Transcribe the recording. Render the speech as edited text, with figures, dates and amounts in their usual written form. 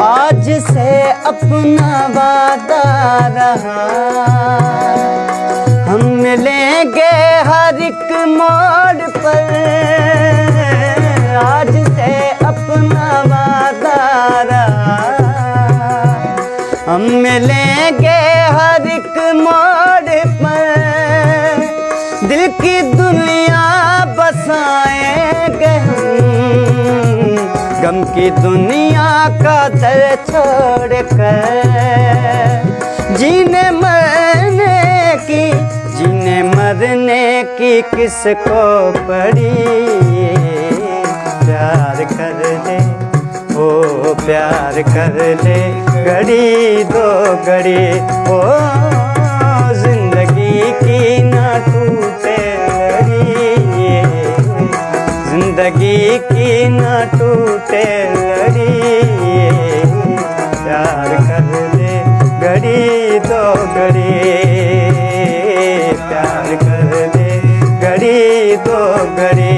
आज से अपना वादा रहा, हम मिलेंगे हर एक मोड़ पर। आज से अपना वादा रहा, हम मिलेंगे हर एक मोड़ पर। दिल की दुनिया बसाएंगे हम, गम की दुनिया का दर छोड़ कर। जीने मरने की किसको पड़ी, प्यार कर ले ओ प्यार कर ले, घड़ी दो घड़ी ओ जिंदगी की ना टूटे लड़ी, जिंदगी की ना टूटे लड़ी। प्यार कर ले घड़ी दो घड़ी, प्यार कर ले घड़ी दो घड़ी।